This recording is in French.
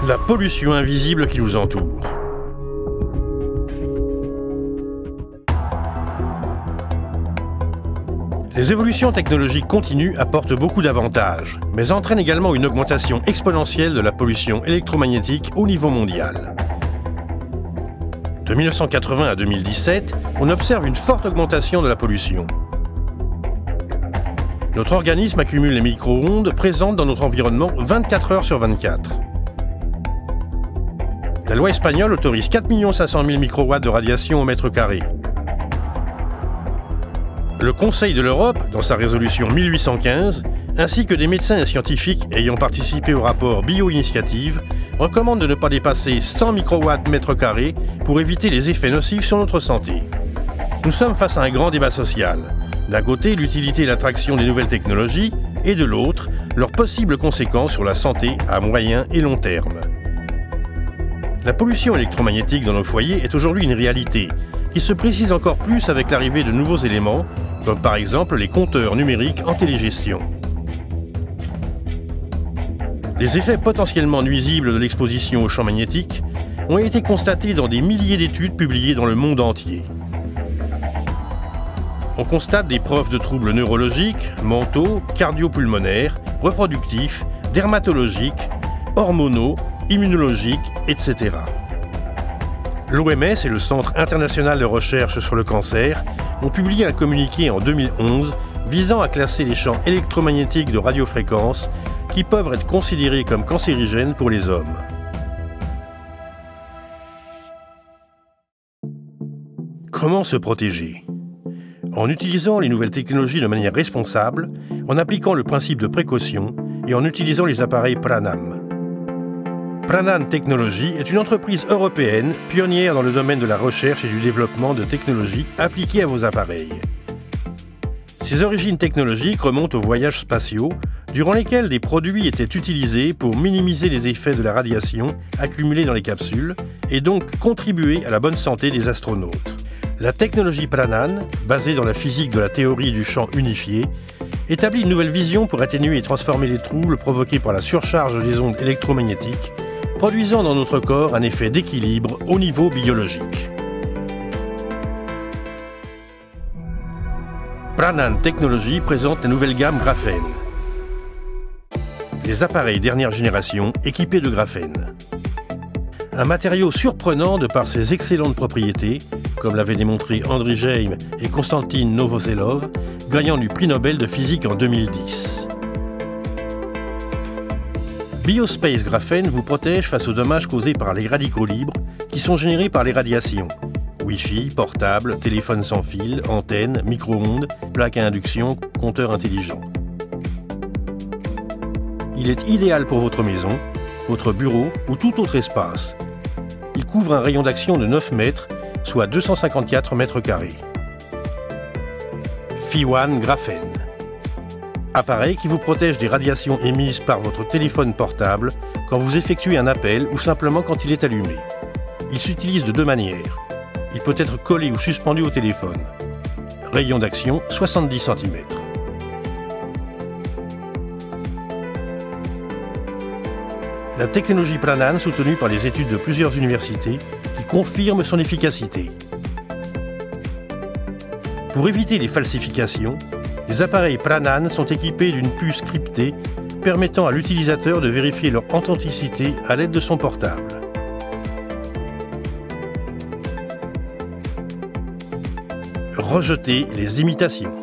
La pollution invisible qui nous entoure. Les évolutions technologiques continues apportent beaucoup d'avantages, mais entraînent également une augmentation exponentielle de la pollution électromagnétique au niveau mondial. De 1980 à 2017, on observe une forte augmentation de la pollution. Notre organisme accumule les micro-ondes présentes dans notre environnement 24 heures sur 24. La loi espagnole autorise 4 500 000 microwatts de radiation au mètre carré. Le Conseil de l'Europe, dans sa résolution 1815, ainsi que des médecins et scientifiques ayant participé au rapport Bio-Initiative, recommandent de ne pas dépasser 100 microwatts mètre carré pour éviter les effets nocifs sur notre santé. Nous sommes face à un grand débat social. D'un côté, l'utilité et l'attraction des nouvelles technologies, et de l'autre, leurs possibles conséquences sur la santé à moyen et long terme. La pollution électromagnétique dans nos foyers est aujourd'hui une réalité, qui se précise encore plus avec l'arrivée de nouveaux éléments, comme par exemple les compteurs numériques en télégestion. Les effets potentiellement nuisibles de l'exposition aux champs magnétiques ont été constatés dans des milliers d'études publiées dans le monde entier. On constate des preuves de troubles neurologiques, mentaux, cardiopulmonaires, reproductifs, dermatologiques, hormonaux, immunologiques, etc. L'OMS et le Centre international de recherche sur le cancer ont publié un communiqué en 2011 visant à classer les champs électromagnétiques de radiofréquence qui peuvent être considérés comme cancérigènes pour les hommes. Comment se protéger ? En utilisant les nouvelles technologies de manière responsable, en appliquant le principe de précaution et en utilisant les appareils Pranam. Pranan Technologies est une entreprise européenne pionnière dans le domaine de la recherche et du développement de technologies appliquées à vos appareils. Ses origines technologiques remontent aux voyages spatiaux, durant lesquels des produits étaient utilisés pour minimiser les effets de la radiation accumulée dans les capsules et donc contribuer à la bonne santé des astronautes. La technologie Pranan, basée dans la physique de la théorie du champ unifié, établit une nouvelle vision pour atténuer et transformer les troubles provoqués par la surcharge des ondes électromagnétiques, produisant dans notre corps un effet d'équilibre au niveau biologique. Pranan Technologies présente la nouvelle gamme Graphène. Les appareils dernière génération équipés de graphène. Un matériau surprenant de par ses excellentes propriétés, comme l'avaient démontré Andriy Geim et Konstantin Novoselov, gagnant du prix Nobel de physique en 2010. Biospace Graphène vous protège face aux dommages causés par les radicaux libres qui sont générés par les radiations. Wi-Fi, portable, téléphone sans fil, antenne, micro-ondes, plaque à induction, compteur intelligent. Il est idéal pour votre maison, votre bureau ou tout autre espace. Il couvre un rayon d'action de 9 mètres, soit 254 mètres carrés. Phi-1 Graphène. Appareil qui vous protège des radiations émises par votre téléphone portable quand vous effectuez un appel ou simplement quand il est allumé. Il s'utilise de deux manières. Il peut être collé ou suspendu au téléphone. Rayon d'action 70 cm. La technologie Pranan, soutenue par les études de plusieurs universités, qui confirment son efficacité. Pour éviter les falsifications, les appareils Pranan sont équipés d'une puce cryptée permettant à l'utilisateur de vérifier leur authenticité à l'aide de son portable. Rejetez les imitations.